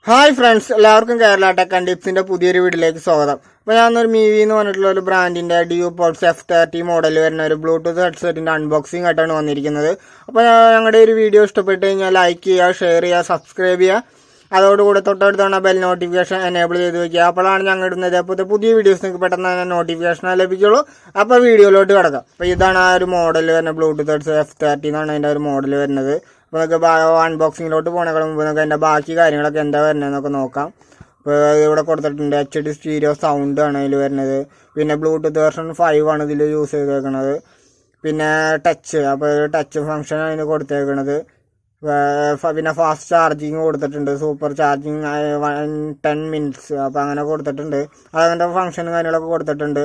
Hi friends, എല്ലാവർക്കും Kerala tech and ടിപ്സിന്റെ പുതിയൊരു വീഡിയോയിലേക്ക് സ്വാഗതം. അപ്പോൾ ഞാനൊരു MIVI എന്ന് പറഞ്ഞിട്ടുള്ള ഒരു ബ്രാൻഡിന്റെ DUOPODS F30 മോഡൽ വരുന്ന ഒരു ബ്ലൂടൂത്ത് ഹെഡ്സെറ്റിന്റെ അൺബോക്സിംഗ് ആയിട്ടാണ് വന്നിരിക്കുന്നത്. അപ്പോൾ ഞങ്ങളുടെ ഒരു വീഡിയോ ഇഷ്ടപ്പെട്ട് കഴിഞ്ഞാൽ ലൈക്ക് ചെയ്യുക, ഷെയർ ചെയ്യുക, സബ്സ്ക്രൈബ് ചെയ്യുക. അതോടുകൂടെ തൊട്ടടുത്താണ് ബെൽ നോട്ടിഫിക്കേഷൻ എനേബിൾ ചെയ്ത് വെക്കുക. അപ്പോഴാണ് ഞങ്ങൾ ഇടുന്നത് ഇതേപോലത്തെ പുതിയ വീഡിയോസ് നിങ്ങൾക്ക് പെട്ടെന്ന് തന്നെ നോട്ടിഫിക്കേഷൻ ലഭിക്കുള്ളൂ. അപ്പോൾ വീഡിയോയിലോട്ട് കിടക്കാം. അപ്പോൾ ഇതാണ് ആ ഒരു മോഡൽ വരുന്ന ബ്ലൂടൂത്ത് ഹെഡ്സെറ്റ് F30 എന്നാണ് അതിൻ്റെ ഒരു മോഡൽ വരുന്നത്. അപ്പോൾ നമുക്ക് അൺബോക്സിങ്ങിലോട്ട് പോകുന്നതിന് മുമ്പ് നമുക്ക് അതിൻ്റെ ബാക്കി കാര്യങ്ങളൊക്കെ എന്താ വരുന്നതെന്നൊക്കെ നോക്കാം. ഇപ്പോൾ ഇവിടെ കൊടുത്തിട്ടുണ്ട് HD സ്റ്റീരിയോ സൗണ്ട് ആണ് അതിൽ വരുന്നത്. പിന്നെ ബ്ലൂടൂത്ത് വെർഷൻ 5 ആണ് ഇതിൽ യൂസ് ചെയ്തേക്കുന്നത്. പിന്നെ ടച്ച്, അപ്പോൾ ടച്ച് ഫംഗ്ഷൻ അതിന് കൊടുത്തേക്കുന്നത്. പിന്നെ ഫാസ്റ്റ് ചാർജിങ് കൊടുത്തിട്ടുണ്ട്, സൂപ്പർ ചാർജിങ് 10 മിനിറ്റ്സ്, അപ്പോൾ അങ്ങനെ കൊടുത്തിട്ടുണ്ട്. അതങ്ങനത്തെ ഫംഗ്ഷനും കാര്യങ്ങളൊക്കെ കൊടുത്തിട്ടുണ്ട്.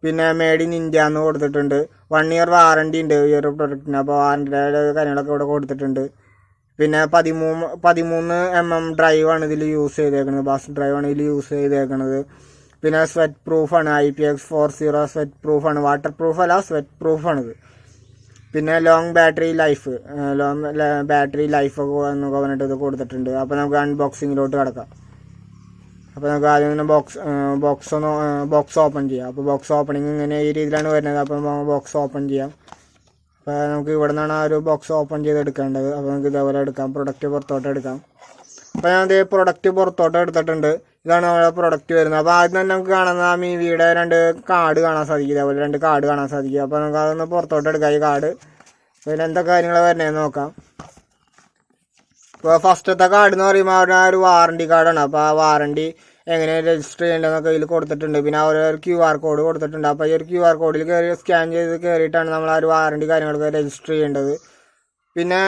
പിന്നെ മെയ്ഡ് ഇൻ ഇന്ത്യ എന്ന് കൊടുത്തിട്ടുണ്ട്. 1 ഇയർ വാറണ്ടി ഉണ്ട് ഈ ഒരു പ്രൊഡക്റ്റിന്, അപ്പോൾ വാറണ്ടിയുടെ കാര്യങ്ങളൊക്കെ ഇവിടെ കൊടുത്തിട്ടുണ്ട്. പിന്നെ 13 mm ഡ്രൈവാണ് ഇതിൽ യൂസ് ചെയ്തേക്കുന്നത്, ബാസ് ഡ്രൈവാണ് ഇതിൽ യൂസ് ചെയ്തേക്കുന്നത്. പിന്നെ സ്വെറ്റ് പ്രൂഫാണ്, IPX40 സ്വെറ്റ് പ്രൂഫാണ്, വാട്ടർ പ്രൂഫ് അല്ല, സ്വെറ്റ് പ്രൂഫാണിത്. പിന്നെ ലോങ് ബാറ്ററി ലൈഫ് ഒക്കെ എന്നൊക്കെ പറഞ്ഞിട്ട് ഇത് കൊടുത്തിട്ടുണ്ട്. അപ്പോൾ നമുക്ക് അൺബോക്സിങ്ങിലോട്ട് കിടക്കാം. അപ്പോൾ നമുക്ക് ആദ്യം തന്നെ ബോക്സ് ഓപ്പൺ ചെയ്യാം. അപ്പോൾ ബോക്സ് ഓപ്പണിങ് ഇങ്ങനെ ഈ രീതിയിലാണ് വരുന്നത്. അപ്പോൾ ബോക്സ് ഓപ്പൺ ചെയ്യാം. അപ്പോൾ നമുക്ക് ഇവിടെ നിന്നാണ് ആ ഒരു ബോക്സ് ഓപ്പൺ ചെയ്ത് എടുക്കേണ്ടത്. അപ്പോൾ നമുക്ക് ഇതേപോലെ എടുക്കാം, പ്രൊഡക്റ്റ് പുറത്തോട്ട് എടുക്കാം. അപ്പോൾ ഞാൻ ഇത് പ്രൊഡക്റ്റ് പുറത്തോട്ട് എടുത്തിട്ടുണ്ട്. ഇതാണ് നമ്മുടെ പ്രൊഡക്റ്റ് വരുന്നത്. അപ്പോൾ ആദ്യം തന്നെ നമുക്ക് കാണുന്ന ആ MIVIയുടെ 2 കാർഡ് കാണാൻ സാധിക്കും, ഇതേപോലെ 2 കാർഡ് കാണാൻ സാധിക്കും. അപ്പോൾ നമുക്ക് അതൊന്ന് പുറത്തോട്ട് എടുക്കാം ഈ കാർഡ്. പിന്നെ എന്തൊക്കെ കാര്യങ്ങൾ വരുന്നതെന്ന് നോക്കാം. ഇപ്പോൾ ഫസ്റ്റത്തെ കാർഡ് എന്ന് പറയുമ്പോൾ അവരുടെ ആ ഒരു വാറണ്ടി കാർഡാണ്. അപ്പോൾ ആ വാറണ്ടി എങ്ങനെ രജിസ്റ്റർ ചെയ്യേണ്ടതെന്നൊക്കെ ഇതിൽ കൊടുത്തിട്ടുണ്ട്. പിന്നെ അവർ ഒരു QR കോഡ് കൊടുത്തിട്ടുണ്ട്. അപ്പോൾ ഈ ഒരു QR കോഡിൽ സ്കാൻ ചെയ്ത് കയറിയിട്ടാണ് നമ്മൾ ആ ഒരു വാറണ്ടി കാര്യങ്ങളൊക്കെ രജിസ്റ്റർ ചെയ്യേണ്ടത്. പിന്നെ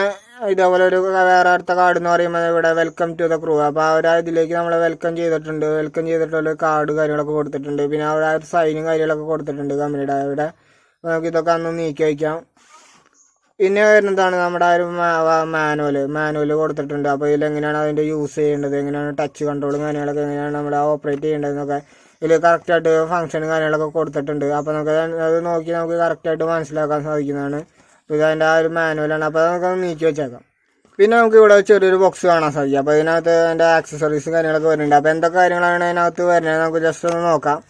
ഇതേപോലെ ഒരു വേറെ അടുത്ത കാർഡ് എന്ന് പറയുമ്പോൾ ഇവിടെ വെൽക്കം ടു ദ ക്രൂ, അപ്പോൾ അവർ ഇതിലേക്ക് നമ്മളെ വെൽക്കം ചെയ്തിട്ടുള്ള കാർഡ് കാര്യങ്ങളൊക്കെ കൊടുത്തിട്ടുണ്ട്. പിന്നെ അവിടെ ആ ഒരു സൈനും കാര്യങ്ങളൊക്കെ കൊടുത്തിട്ടുണ്ട് കമ്പനിയുടെ അവിടെ. നമുക്ക് ഇതൊക്കെ അന്ന് നീക്കി വയ്ക്കാം. പിന്നെ വരുന്നതാണ് നമ്മുടെ ആ ഒരു മാനുവൽ കൊടുത്തിട്ടുണ്ട്. അപ്പോൾ ഇതിലെങ്ങനെയാണ് അതിൻ്റെ യൂസ് ചെയ്യേണ്ടത്, എങ്ങനെയാണ് ടച്ച് കൺട്രോളും കാര്യങ്ങളൊക്കെ എങ്ങനെയാണ് നമ്മൾ ഓപ്പറേറ്റ് ചെയ്യേണ്ടതെന്നൊക്കെ ഇതിൽ കറക്റ്റായിട്ട് ഫംഗ്ഷനും കാര്യങ്ങളൊക്കെ കൊടുത്തിട്ടുണ്ട്. അപ്പോൾ നമുക്ക് അത് നോക്കി നമുക്ക് കറക്റ്റായിട്ട് മനസ്സിലാക്കാൻ സാധിക്കുന്നതാണ്. അപ്പോൾ ഇതതിൻ്റെ ആ ഒരു മാനുവലാണ്. അപ്പോൾ നമുക്കത് നീക്കി വെച്ചേക്കാം. പിന്നെ നമുക്ക് ഇവിടെ ചെറിയൊരു ബോക്സ് കാണാൻ സാധിക്കും. അപ്പോൾ ഇതിനകത്ത് അതിൻ്റെ ആക്സസറീസും കാര്യങ്ങളൊക്കെ വരുന്നുണ്ട്. അപ്പോൾ എന്തൊക്കെ കാര്യങ്ങളാണ് അതിനകത്ത് വരുന്നത് നമുക്ക് ജസ്റ്റ് ഒന്ന് നോക്കാം.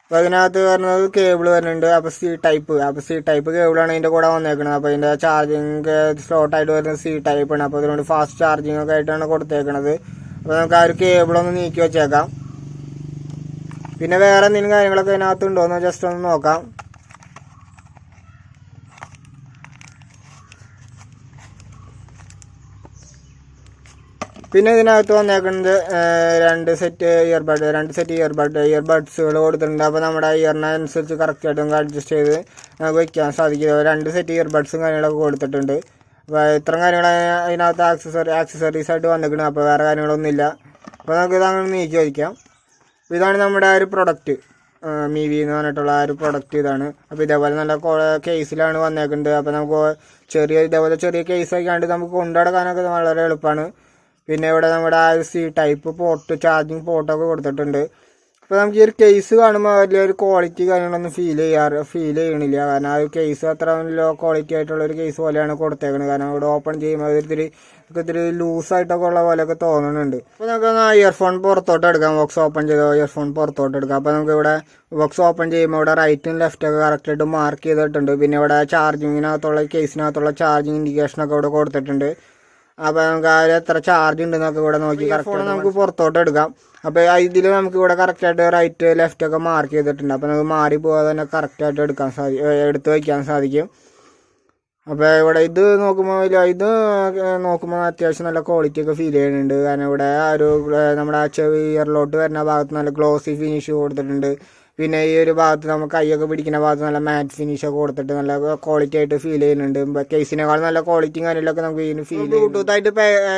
അപ്പോൾ അതിനകത്ത് വരുന്നത് കേബിൾ വരുന്നുണ്ട്. അപ്പോൾ C ടൈപ്പ് കേബിളാണ് ഇതിൻ്റെ കൂടെ വന്നേക്കുന്നത്. അപ്പോൾ ഇതിൻ്റെ ചാർജിങ് സ്ലോട്ടായിട്ട് വരുന്നത് C ടൈപ്പാണ്. അപ്പോൾ അതുകൊണ്ട് ഫാസ്റ്റ് ചാർജിങ് ഒക്കെ ആയിട്ടാണ് കൊടുത്തേക്കുന്നത്. അപ്പോൾ നമുക്ക് ആ ഒരു കേബിളൊന്ന് നീക്കി വെച്ചേക്കാം. പിന്നെ വേറെ എന്തെങ്കിലും കാര്യങ്ങളൊക്കെ അതിനകത്ത് ഉണ്ടോ എന്ന് ജസ്റ്റ് ഒന്ന് നോക്കാം. പിന്നെ ഇതിനകത്ത് വന്നേക്കുന്നത് 2 സെറ്റ് ഇയർബഡ്സുകൾ കൊടുത്തിട്ടുണ്ട്. അപ്പോൾ നമ്മുടെ ഇയറിനനുസരിച്ച് കറക്റ്റായിട്ട് നമുക്ക് അഡ്ജസ്റ്റ് ചെയ്ത് നമുക്ക് വയ്ക്കാൻ സാധിക്കും. 2 സെറ്റ് ഇയർബഡ്സും കാര്യങ്ങളൊക്കെ കൊടുത്തിട്ടുണ്ട്. അപ്പോൾ ഇത്രയും കാര്യങ്ങൾ അതിനകത്ത് ആക്സസറീസ് ആയിട്ട് വന്നിരിക്കുന്നത്. അപ്പോൾ വേറെ കാര്യങ്ങളൊന്നുമില്ല. അപ്പോൾ നമുക്ക് ഇതങ്ങനെ നീക്കി വയ്ക്കാം. ഇതാണ് നമ്മുടെ ആ ഒരു പ്രൊഡക്റ്റ്, MIVI എന്ന് പറഞ്ഞിട്ടുള്ള ആ ഒരു പ്രൊഡക്റ്റ് ഇതാണ്. അപ്പോൾ ഇതേപോലെ നല്ല കേസിലാണ് വന്നേക്കുന്നത്. അപ്പോൾ നമുക്ക് ഇതേപോലെ ചെറിയ കേസ് ആക്കിയാണ്ട് നമുക്ക് കൊണ്ടുനടക്കാനൊക്കെ വളരെ എളുപ്പമാണ്. പിന്നെ ഇവിടെ നമ്മുടെ ആ C ടൈപ്പ് പോർട്ട്, ചാർജിങ് പോർട്ടൊക്കെ കൊടുത്തിട്ടുണ്ട്. അപ്പോൾ നമുക്ക് ഈ ഒരു കേസ് കാണുമ്പോൾ വലിയൊരു ക്വാളിറ്റി കാര്യങ്ങളൊന്നും ഫീൽ ചെയ്യണില്ല. കാരണം ആ ഒരു കേസ് അത്ര ലോ ക്വാളിറ്റി ആയിട്ടുള്ളൊരു കേസ് പോലെയാണ് കൊടുത്തേക്കുന്നത്. കാരണം ഇവിടെ ഓപ്പൺ ചെയ്യുമ്പോൾ ഇത്തിരി ലൂസായിട്ടൊക്കെ ഉള്ള പോലെയൊക്കെ തോന്നുന്നുണ്ട്. അപ്പോൾ നമുക്ക് ഇയർഫോൺ പുറത്തോട്ട് എടുക്കാം. ബോക്സ് ഓപ്പൺ ചെയ്ത് ഇയർഫോൺ പുറത്തോട്ട് എടുക്കാം. അപ്പോൾ നമുക്ക് ഇവിടെ ബോക്സ് ഓപ്പൺ ചെയ്യുമ്പോൾ ഇവിടെ റൈറ്റും ലെഫ്റ്റൊക്കെ കറക്റ്റായിട്ട് മാർക്ക് ചെയ്തിട്ടുണ്ട്. പിന്നെ ഇവിടെ കേസിനകത്തുള്ള ചാർജിങ് ഇൻഡിക്കേഷനൊക്കെ ഇവിടെ കൊടുത്തിട്ടുണ്ട്. അപ്പോൾ നമുക്ക് അതിൽ എത്ര ചാർജ് ഉണ്ടെന്നൊക്കെ ഇവിടെ നോക്കി കറക്റ്റ് നമുക്ക് പുറത്തോട്ട് എടുക്കാം. അപ്പോൾ ഇതിൽ നമുക്ക് ഇവിടെ കറക്റ്റായിട്ട് റൈറ്റ് ലെഫ്റ്റ് ഒക്കെ മാർക്ക് ചെയ്തിട്ടുണ്ട്. അപ്പോൾ നമുക്ക് മാറി പോകാതെ തന്നെ കറക്റ്റായിട്ട് എടുത്ത് വയ്ക്കാൻ സാധിക്കും. അപ്പോൾ ഇവിടെ ഇത് നോക്കുമ്പോൾ അത്യാവശ്യം നല്ല ക്വാളിറ്റി ഒക്കെ ഫീൽ ചെയ്യുന്നുണ്ട്. കാരണം ഇവിടെ നമ്മുടെ ആ ചെവി ഇയറിലോട്ട് വരുന്ന ഭാഗത്ത് നല്ല ഗ്ലോസി ഫിനിഷ് കൊടുത്തിട്ടുണ്ട്. പിന്നെ ഈ ഒരു ഭാഗത്ത് നമുക്ക് കൈയൊക്കെ പിടിക്കുന്ന ഭാഗത്ത് നല്ല മാറ്റ് ഫിനിഷൊക്കെ കൊടുത്തിട്ട് നല്ല ക്വാളിറ്റി ആയിട്ട് ഫീൽ ചെയ്യുന്നുണ്ട്. കേസിനേക്കാൾ നല്ല ക്വാളിറ്റിയും കാര്യങ്ങളൊക്കെ നമുക്ക് ഇതിന് ഫീൽ ചെയ്യും. ബ്ലൂടൂത്തായിട്ട്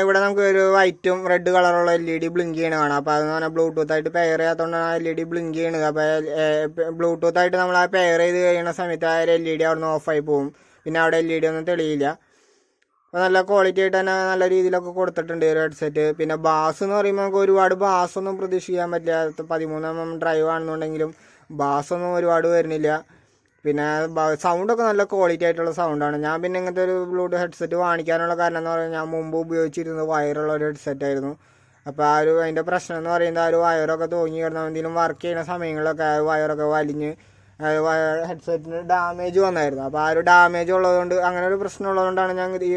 ഇവിടെ നമുക്ക് ഒരു വൈറ്റും റെഡ് കളറുള്ള LED ബ്ലിങ്ക് ചെയ്യണ കാണാം. അപ്പോൾ അതെന്ന് പറഞ്ഞാൽ ബ്ലൂടൂത്തായിട്ട് പെയർ ചെയ്യാത്തതുകൊണ്ടാണ് LED ബ്ലിങ്ക് ചെയ്യണത്. അപ്പോൾ ബ്ലൂടൂത്തായിട്ട് നമ്മൾ ആ പെയർ ചെയ്ത് കഴിയുന്ന സമയത്ത് ആ ഒരു LED അവിടെ നിന്ന് ഓഫായി പോകും. പിന്നെ അവിടെ LED ഒന്നും തെളിയില്ല. അപ്പോൾ നല്ല ക്വാളിറ്റി ആയിട്ട് തന്നെ നല്ല രീതിയിലൊക്കെ കൊടുത്തിട്ടുണ്ട് ഒരു ഹെഡ്സെറ്റ്. പിന്നെ ബാസ് എന്ന് പറയുമ്പോൾ നമുക്ക് ഒരുപാട് ബാസൊന്നും പ്രതീക്ഷിക്കാൻ പറ്റില്ല. 13 mm ഡ്രൈവ് ആണെന്നുണ്ടെങ്കിലും ബാസൊന്നും ഒരുപാട് വരുന്നില്ല. പിന്നെ സൗണ്ടൊക്കെ നല്ല ക്വാളിറ്റി ആയിട്ടുള്ള സൗണ്ടാണ്. ഞാൻ പിന്നെ ഇങ്ങനത്തെ ഒരു ബ്ലൂടൂത്ത് ഹെഡ്സെറ്റ് വാങ്ങിക്കാനുള്ള കാരണം എന്ന് പറയുന്നത് ഞാൻ മുമ്പ് ഉപയോഗിച്ചിരുന്നത് വയറുള്ള ഒരു ഹെഡ്സെറ്റ് ആയിരുന്നു. അപ്പോൾ അതിൻ്റെ പ്രശ്നം എന്ന് പറയുന്നത് വയറൊക്കെ തൂങ്ങി കിടന്ന എന്തെങ്കിലും വർക്ക് ചെയ്യുന്ന സമയങ്ങളിലൊക്കെ വയറൊക്കെ വലിഞ്ഞ് ഹെഡ്സെറ്റിന് ഡാമേജ് വന്നായിരുന്നു. അപ്പോൾ ഡാമേജ് ഉള്ളതുകൊണ്ട് അങ്ങനെ ഒരു പ്രശ്നം ഉള്ളതുകൊണ്ടാണ് ഞാൻ ഈ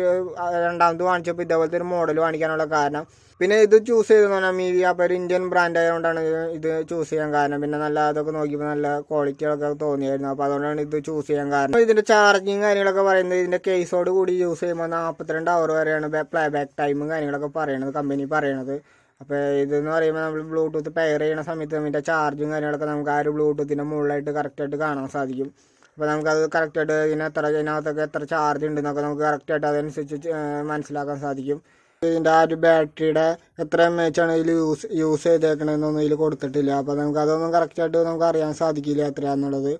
രണ്ടാമത് വാങ്ങിച്ചപ്പോൾ ഇതേപോലത്തെ ഒരു മോഡൽ വാങ്ങിക്കാനുള്ള കാരണം. പിന്നെ ഇത് ചൂസ് ചെയ്തെന്ന് പറഞ്ഞാൽ MIVI അപ്പോൾ ഒരു ഇന്ത്യൻ ബ്രാൻഡ് ആയതുകൊണ്ടാണ് ഇത് ചൂസ് ചെയ്യാൻ കാരണം. പിന്നെ നല്ല അതൊക്കെ നോക്കിയപ്പോൾ നല്ല ക്വാളിറ്റികളൊക്കെ തോന്നിയായിരുന്നു. അപ്പോൾ അതുകൊണ്ടാണ് ഇത് ചൂസ് ചെയ്യാൻ കാരണം. ഇതിൻ്റെ ചാർജിങ് കാര്യങ്ങളൊക്കെ പറയുന്നത് ഇതിൻ്റെ കേസോട് കൂടി യൂസ് ചെയ്യുമ്പോൾ 42 അവർ വരെയാണ് പ്ലേ ബാക്ക് ടൈമും കാര്യങ്ങളൊക്കെ പറയണത് കമ്പനി പറയണത്. അപ്പോൾ ഇതെന്ന് പറയുമ്പോൾ നമ്മൾ ബ്ലൂടൂത്ത് പെയർ ചെയ്യുന്ന സമയത്ത് ഇതിൻ്റെ ചാർജും കാര്യങ്ങളൊക്കെ നമുക്ക് ഒരു ബ്ലൂടൂത്തിൻ്റെ മുകളിലായിട്ട് കറക്റ്റായിട്ട് കാണാൻ സാധിക്കും. അപ്പോൾ നമുക്കത് കറക്റ്റായിട്ട് ഇതിനകത്തൊക്കെ എത്ര ചാർജ് ഉണ്ടെന്നൊക്കെ നമുക്ക് കറക്റ്റായിട്ട് അതനുസരിച്ച് മനസ്സിലാക്കാൻ സാധിക്കും. ഇതിൻ്റെ ഒരു ബാറ്ററിയുടെ എത്ര MAH ആണ് ഇതിൽ യൂസ് ചെയ്തേക്കണമെന്നൊന്നും ഇതിൽ കൊടുത്തിട്ടില്ല. അപ്പോൾ നമുക്ക് അതൊന്നും കറക്റ്റായിട്ട് നമുക്ക് അറിയാൻ സാധിക്കില്ല എത്രയാണെന്നുള്ളത്.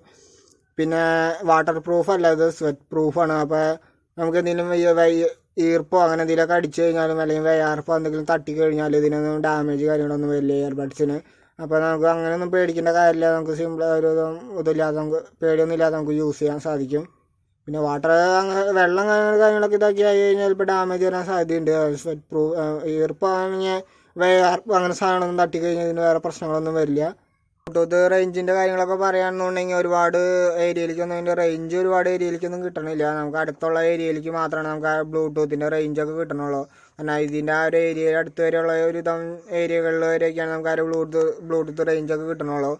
പിന്നെ വാട്ടർ പ്രൂഫ് അല്ല, ഇത് സ്വെറ്റ് പ്രൂഫാണ്. അപ്പോൾ നമുക്ക് എന്തെങ്കിലും ഈർപ്പോ അങ്ങനെ എന്തെങ്കിലുമൊക്കെ അടിച്ചു കഴിഞ്ഞാലും അല്ലെങ്കിൽ വയ്യാർപ്പോ എന്തെങ്കിലും തട്ടി കഴിഞ്ഞാൽ ഇതിനൊന്നും ഡാമേജ് കാര്യങ്ങളൊന്നും വരില്ല ഇയർബഡ്സിന്. അപ്പോൾ നമുക്ക് അങ്ങനെയൊന്നും പേടിക്കേണ്ട കാര്യമില്ല. നമുക്ക് സിമ്പിൾ ഒരു ഇതില്ലാതെ നമുക്ക് പേടിയൊന്നും ഇല്ലാതെ നമുക്ക് യൂസ് ചെയ്യാൻ സാധിക്കും. പിന്നെ വാട്ടർ അങ്ങനെ വെള്ളം കാര്യങ്ങളൊക്കെ ഇതാക്കി ആയി കഴിഞ്ഞാൽ ഇപ്പോൾ ഡാമേജ് വരാൻ സാധ്യതയുണ്ട്. സ്വെറ്റ് പ്രൂഫ് ഈർപ്പം ആണെങ്കിൽ വയ്യാർപ്പം അങ്ങനെ സാധനമൊന്നും തട്ടി കഴിഞ്ഞാൽ ഇതിന് വേറെ പ്രശ്നങ്ങളൊന്നും വരില്ല. ബ്ലൂടൂത്ത് റേഞ്ചിൻ്റെ കാര്യങ്ങളൊക്കെ പറയുകയാണെന്നുണ്ടെങ്കിൽ ഒരുപാട് ഏരിയയിലേക്കൊന്നും അതിൻ്റെ റേഞ്ച് ഒരുപാട് ഏരിയയിലേക്കൊന്നും കിട്ടണില്ല. നമുക്ക് അടുത്തുള്ള ഏരിയയിലേക്ക് മാത്രമാണ് നമുക്ക് ബ്ലൂടൂത്തിൻ്റെ റേഞ്ചൊക്കെ കിട്ടണുള്ളൂ. കാരണം ഇതിൻ്റെ ഒരു ഏരിയ അടുത്ത് വരെയുള്ള ഒരു ഏരിയകളിൽ വരെയൊക്കെയാണ് നമുക്ക് ബ്ലൂടൂത്ത് റേഞ്ചൊക്കെ കിട്ടണുള്ളൂ.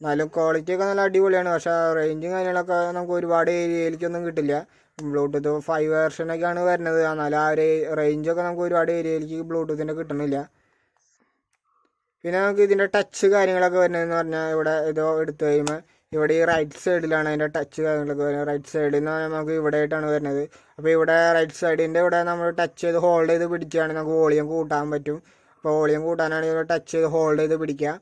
എന്നാലും ക്വാളിറ്റിയൊക്കെ നല്ല അടിപൊളിയാണ്. പക്ഷേ റേഞ്ചും കാര്യങ്ങളൊക്കെ നമുക്ക് ഒരുപാട് ഏരിയയിലേക്കൊന്നും കിട്ടില്ല. ബ്ലൂടൂത്ത് 5 വേർഷനൊക്കെയാണ് വരുന്നത്. എന്നാലും ഒരു റേഞ്ചൊക്കെ നമുക്ക് ഒരുപാട് ഏരിയയിലേക്ക് ബ്ലൂടൂത്തിൻ്റെ കിട്ടണില്ല. പിന്നെ നമുക്ക് ഇതിൻ്റെ ടച്ച് കാര്യങ്ങളൊക്കെ വരുന്നതെന്ന് പറഞ്ഞാൽ ഇവിടെ ഇത് എടുത്തു കഴിയുമ്പോൾ ഇവിടെ ഈ റൈറ്റ് സൈഡിലാണ് അതിൻ്റെ ടച്ച് കാര്യങ്ങളൊക്കെ വരുന്നത്. റൈറ്റ് സൈഡിൽ നിന്ന് പറഞ്ഞാൽ നമുക്ക് ഇവിടെ ആയിട്ടാണ് വരുന്നത്. അപ്പോൾ ഇവിടെ റൈറ്റ് സൈഡിൻ്റെ ഇവിടെ നമ്മൾ ടച്ച് ചെയ്ത് ഹോൾഡ് ചെയ്ത് പിടിക്കുകയാണെങ്കിൽ നമുക്ക് വോളിയം കൂട്ടാൻ പറ്റും. അപ്പോൾ വോളിയം കൂട്ടാനാണെങ്കിൽ ഇവിടെ ടച്ച് ചെയ്ത് ഹോൾഡ് ചെയ്ത് പിടിക്കുക.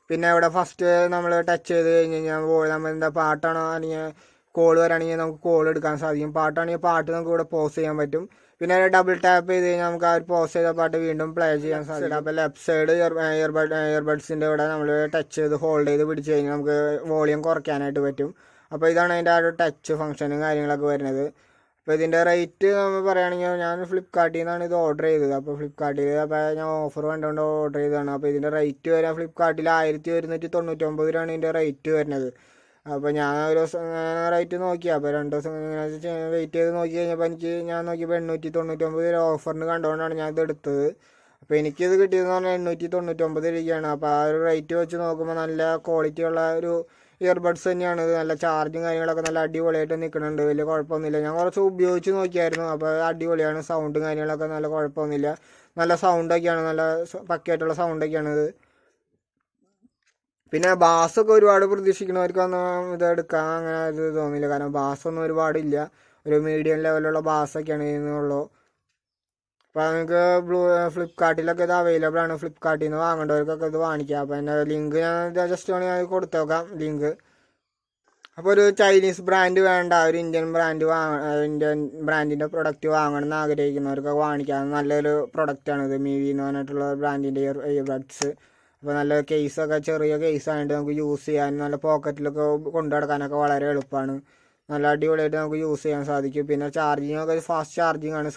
പിന്നെ ഇവിടെ ഫസ്റ്റ് നമ്മൾ ടച്ച് ചെയ്ത് കഴിഞ്ഞ് കഴിഞ്ഞാൽ നമ്മൾ എന്താ പാട്ടാണോ അല്ലെങ്കിൽ കോൾ വരാണെങ്കിൽ നമുക്ക് കോൾ എടുക്കാൻ സാധിക്കും. പാട്ടാണെങ്കിൽ പാട്ട് നമുക്ക് ഇവിടെ പോസ് ചെയ്യാൻ പറ്റും. പിന്നെ ഡബിൾ ടാപ്പ് ചെയ്ത് കഴിഞ്ഞാൽ നമുക്ക് പോസ് ചെയ്ത പാട്ട് വീണ്ടും പ്ലേ ചെയ്യാൻ സാധിക്കും. അപ്പോൾ ലെഫ്റ്റ് സൈഡ് ഇയർബഡ്സിൻ്റെ ഇവിടെ നമ്മൾ ടച്ച് ചെയ്ത് ഹോൾഡ് ചെയ്ത് പിടിച്ച് കഴിഞ്ഞാൽ നമുക്ക് വോളിയം കുറയ്ക്കാനായിട്ട് പറ്റും. അപ്പോൾ ഇതാണ് അതിൻ്റെ ഒരു ടച്ച് ഫംഗ്ഷനും കാര്യങ്ങളൊക്കെ വരുന്നത്. അപ്പോൾ ഇതിൻ്റെ റേറ്റ് നമ്മൾ പറയുകയാണെങ്കിൽ ഞാൻ ഫ്ലിപ്കാർട്ടിൽ നിന്നാണ് ഇത് ഓർഡർ ചെയ്തത്. അപ്പോൾ ഫ്ലിപ്കാർട്ടിൽ അപ്പോൾ ഞാൻ ഓഫർ കണ്ടുകൊണ്ട് ഓർഡർ ചെയ്തതാണ്. അപ്പോൾ ഇതിൻ്റെ റേറ്റ് വരാൻ ഫ്ലിപ്കാർട്ടിൽ 1199 രൂപയാണ് ഇതിൻ്റെ റേറ്റ് വരുന്നത്. അപ്പോൾ ഞാൻ ഒരു ദിവസം റേറ്റ് നോക്കി. അപ്പോൾ 2 ദിവസം ഇങ്ങനെ വെയിറ്റ് ചെയ്ത് നോക്കി കഴിഞ്ഞപ്പോൾ ഞാൻ നോക്കിയപ്പോൾ 899 രൂപ ഓഫറിന് കണ്ടുകൊണ്ടാണ് ഞാൻ ഇത് എടുത്തത്. അപ്പോൾ എനിക്കിത് കിട്ടിയതെന്ന് പറഞ്ഞാൽ 899 രൂപയാണ്. അപ്പോൾ ഒരു റേറ്റ് വെച്ച് നോക്കുമ്പോൾ നല്ല ക്വാളിറ്റി ഉള്ള ഒരു ഇയർബഡ്സ് തന്നെയാണ്. നല്ല ചാർജും കാര്യങ്ങളൊക്കെ നല്ല അടിപൊളിയായിട്ട് നിൽക്കുന്നുണ്ട്. വലിയ കുഴപ്പമൊന്നുമില്ല. ഞാൻ കുറച്ച് ഉപയോഗിച്ച് നോക്കിയായിരുന്നു. അപ്പോൾ അടിപൊളിയാണ്. സൗണ്ടും കാര്യങ്ങളൊക്കെ നല്ല കുഴപ്പമൊന്നുമില്ല. നല്ല സൗണ്ടൊക്കെയാണ്, നല്ല പക്കയായിട്ടുള്ള സൗണ്ടൊക്കെയാണ് ഇത്. പിന്നെ ബാസൊക്കെ ഒരുപാട് പ്രതീക്ഷിക്കുന്നവർക്കൊന്നും ഇത് എടുക്കാൻ അങ്ങനെ ഇത് തോന്നില്ല. കാരണം ബാസൊന്നും ഒരുപാടില്ല. ഒരു മീഡിയം ലെവലുള്ള ബാസൊക്കെയാണ് ഇതിനുള്ളൂ. അപ്പോൾ നമുക്ക് ഫ്ലിപ്കാർട്ടിലൊക്കെ ഇത് അവൈലബിൾ ആണ്. ഫ്ലിപ്കാർട്ടിൽ നിന്ന് വാങ്ങേണ്ടവർക്കൊക്കെ ഇത് വാങ്ങിക്കാം. അപ്പോൾ എൻ്റെ ലിങ്ക് ഞാൻ ജസ്റ്റ് വേണമെങ്കിൽ ഞാൻ കൊടുത്തേക്കാം ലിങ്ക്. അപ്പോൾ ഒരു ചൈനീസ് ബ്രാൻഡ് വേണ്ട, ഒരു ഇന്ത്യൻ ബ്രാൻഡിൻ്റെ പ്രൊഡക്റ്റ് വാങ്ങണം എന്ന് ആഗ്രഹിക്കുന്നവർക്കൊക്കെ വാങ്ങിക്കാം. നല്ലൊരു പ്രൊഡക്റ്റാണ് ഇത്. MIVI എന്ന് പറഞ്ഞിട്ടുള്ള ബ്രാൻഡിൻ്റെ ഇയർബഡ്സ്. അപ്പോൾ നല്ല കേസൊക്കെ ചെറിയ കേസായിട്ട് നമുക്ക് യൂസ് ചെയ്യാൻ, നല്ല പോക്കറ്റിലൊക്കെ കൊണ്ടു നടക്കാനൊക്കെ വളരെ എളുപ്പമാണ്. നല്ല അടിപൊളിയായിട്ട് നമുക്ക് യൂസ് ചെയ്യാൻ സാധിക്കും. പിന്നെ ചാർജിങ് ഒക്കെ ഫാസ്റ്റ് ചാർജിങ് ആണ്.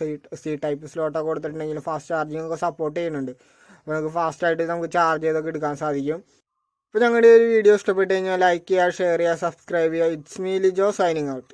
സി ടൈപ്പ് സ്ലോട്ടൊക്കെ കൊടുത്തിട്ടുണ്ടെങ്കിൽ ഫാസ്റ്റ് ചാർജിങ് ഒക്കെ സപ്പോർട്ട് ചെയ്യുന്നുണ്ട്. അപ്പോൾ നമുക്ക് ഫാസ്റ്റായിട്ട് നമുക്ക് ചാർജ് ചെയ്തൊക്കെ എടുക്കാൻ സാധിക്കും. അപ്പോൾ ഞങ്ങളുടെ ഒരു വീഡിയോ ഇഷ്ടപ്പെട്ട് കഴിഞ്ഞാൽ ലൈക്ക് ചെയ്യുക, ഷെയർ ചെയ്യുക, സബ്സ്ക്രൈബ് ചെയ്യുക. It's me Lijo signing out.